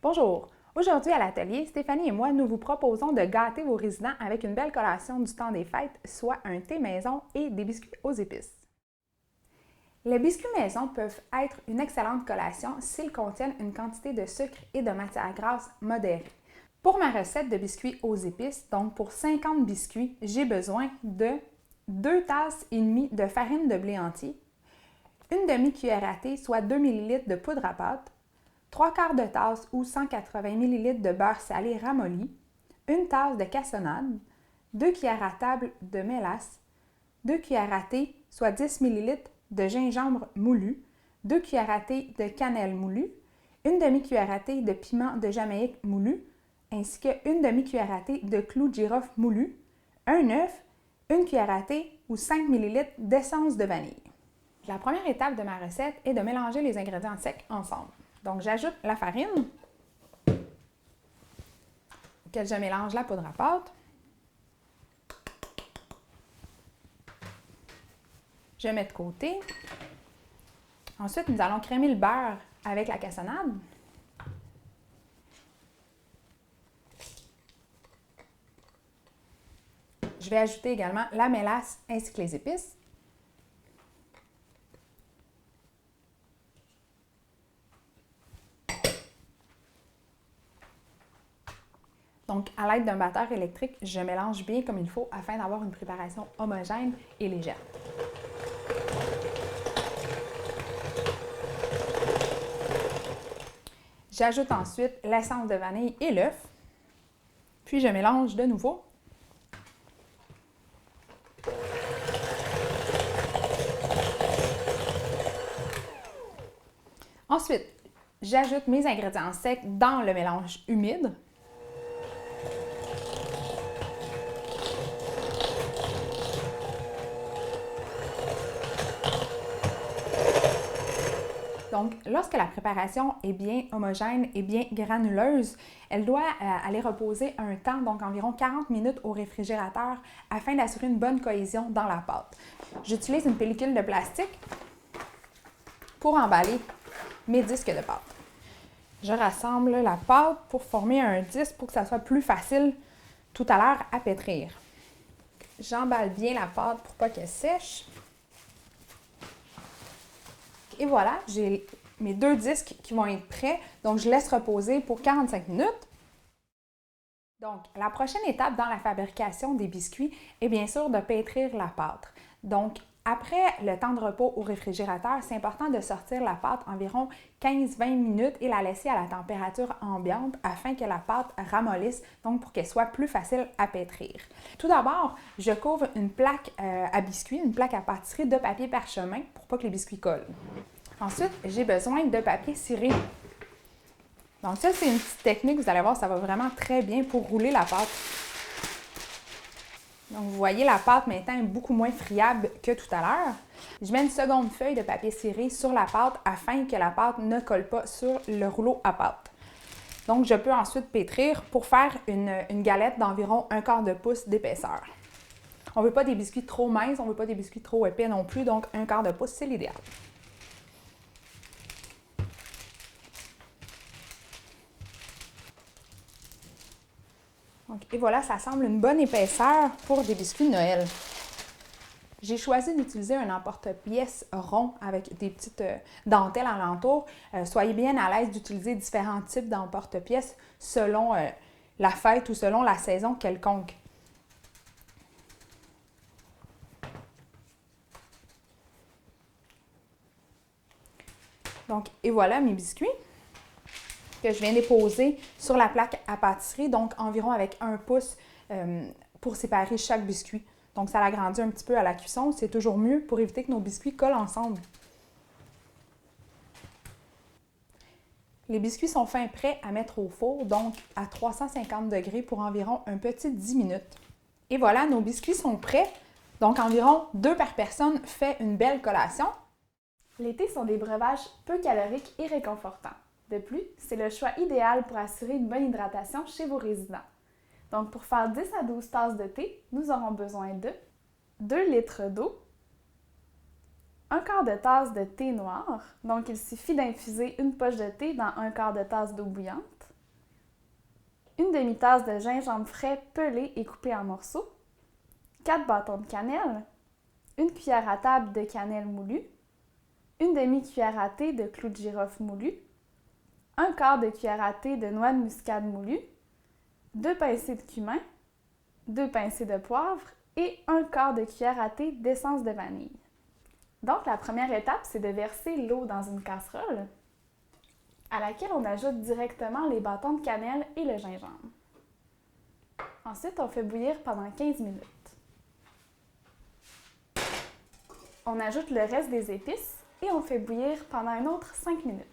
Bonjour! Aujourd'hui à l'atelier, Stéphanie et moi, nous vous proposons de gâter vos résidents avec une belle collation du temps des fêtes, soit un thé maison et des biscuits aux épices. Les biscuits maison peuvent être une excellente collation s'ils contiennent une quantité de sucre et de matière grasse modérée. Pour ma recette de biscuits aux épices, donc pour 50 biscuits, j'ai besoin de 2 tasses et demie de farine de blé entier, une demi-cuillère à thé, soit 2 ml de poudre à pâte, 3/4 de tasse ou 180 ml de beurre salé ramolli, une tasse de cassonade, 2 cuillères à table de mélasse, 2 cuillères à thé, soit 10 ml de gingembre moulu, 2 cuillères à thé de cannelle moulue, une demi-cuillère à thé de piment de Jamaïque moulu, ainsi qu'une demi-cuillère à thé de clou de girofle moulu, un œuf, une cuillère à thé ou 5 ml d'essence de vanille. La première étape de ma recette est de mélanger les ingrédients secs ensemble. Donc, j'ajoute la farine, auquel je mélange la poudre à pâte. Je mets de côté. Ensuite, nous allons crémer le beurre avec la cassonade. Je vais ajouter également la mélasse ainsi que les épices. Donc, à l'aide d'un batteur électrique, je mélange bien comme il faut afin d'avoir une préparation homogène et légère. J'ajoute ensuite l'essence de vanille et l'œuf, puis je mélange de nouveau. Ensuite, j'ajoute mes ingrédients secs dans le mélange humide. Donc, lorsque la préparation est bien homogène et bien granuleuse, elle doit aller reposer un temps, donc environ 40 minutes au réfrigérateur, afin d'assurer une bonne cohésion dans la pâte. J'utilise une pellicule de plastique pour emballer mes disques de pâte. Je rassemble la pâte pour former un disque pour que ça soit plus facile tout à l'heure à pétrir. J'emballe bien la pâte pour pas qu'elle sèche. Et voilà, j'ai mes 2 disques qui vont être prêts, donc je laisse reposer pour 45 minutes. Donc, la prochaine étape dans la fabrication des biscuits est bien sûr de pétrir la pâte. Donc, après le temps de repos au réfrigérateur, c'est important de sortir la pâte environ 15-20 minutes et la laisser à la température ambiante afin que la pâte ramollisse, donc pour qu'elle soit plus facile à pétrir. Tout d'abord, je couvre une plaque à biscuits, une plaque à pâtisserie de papier parchemin pour pas que les biscuits collent. Ensuite, j'ai besoin de papier ciré. Donc ça, c'est une petite technique, vous allez voir, ça va vraiment très bien pour rouler la pâte. Donc, vous voyez, la pâte maintenant est beaucoup moins friable que tout à l'heure. Je mets une seconde feuille de papier ciré sur la pâte afin que la pâte ne colle pas sur le rouleau à pâte. Donc, je peux ensuite pétrir pour faire une galette d'environ 1/4 de pouce d'épaisseur. On ne veut pas des biscuits trop minces, on ne veut pas des biscuits trop épais non plus, donc 1/4 de pouce, c'est l'idéal. Donc, et voilà, ça semble une bonne épaisseur pour des biscuits de Noël. J'ai choisi d'utiliser un emporte-pièce rond avec des petites dentelles alentour. Soyez bien à l'aise d'utiliser différents types d'emporte-pièces selon la fête ou selon la saison quelconque. Donc, et voilà mes biscuits que je viens déposer sur la plaque à pâtisserie, donc environ avec 1 pouce pour séparer chaque biscuit. Donc, ça l'agrandit un petit peu à la cuisson. C'est toujours mieux pour éviter que nos biscuits collent ensemble. Les biscuits sont fin prêts à mettre au four, donc à 350 degrés pour environ un petit 10 minutes. Et voilà, nos biscuits sont prêts. Donc, environ 2 par personne fait une belle collation. Les thés sont des breuvages peu caloriques et réconfortants. De plus, c'est le choix idéal pour assurer une bonne hydratation chez vos résidents. Donc, pour faire 10 à 12 tasses de thé, nous aurons besoin de 2 litres d'eau, 1/4 de tasse de thé noir. Donc, il suffit d'infuser une poche de thé dans 1/4 de tasse d'eau bouillante. une demi-tasse de gingembre frais pelé et coupé en morceaux, 4 bâtons de cannelle, une cuillère à table de cannelle moulue, une demi-cuillère à thé de clous de girofle moulu, un quart de cuillère à thé de noix de muscade moulue, 2 pincées de cumin, 2 pincées de poivre et un quart de cuillère à thé d'essence de vanille. Donc, la première étape, c'est de verser l'eau dans une casserole à laquelle on ajoute directement les bâtons de cannelle et le gingembre. Ensuite, on fait bouillir pendant 15 minutes. On ajoute le reste des épices et on fait bouillir pendant un autre 5 minutes.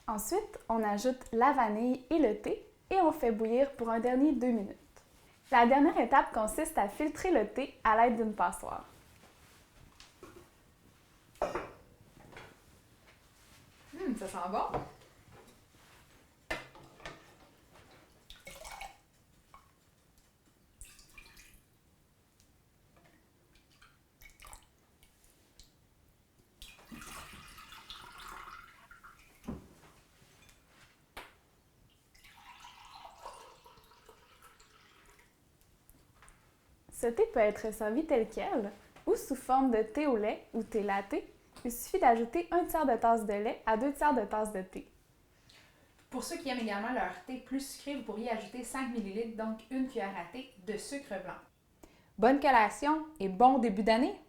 Ensuite, on ajoute la vanille et le thé et on fait bouillir pour un dernier 2 minutes. La dernière étape consiste à filtrer le thé à l'aide d'une passoire. Ça sent bon! Ce thé peut être servi tel quel ou sous forme de thé au lait ou thé latte. Il suffit d'ajouter 1/3 de tasse de lait à 2/3 de tasse de thé. Pour ceux qui aiment également leur thé plus sucré, vous pourriez ajouter 5 ml, donc une cuillère à thé de sucre blanc. Bonne collation et bon début d'année!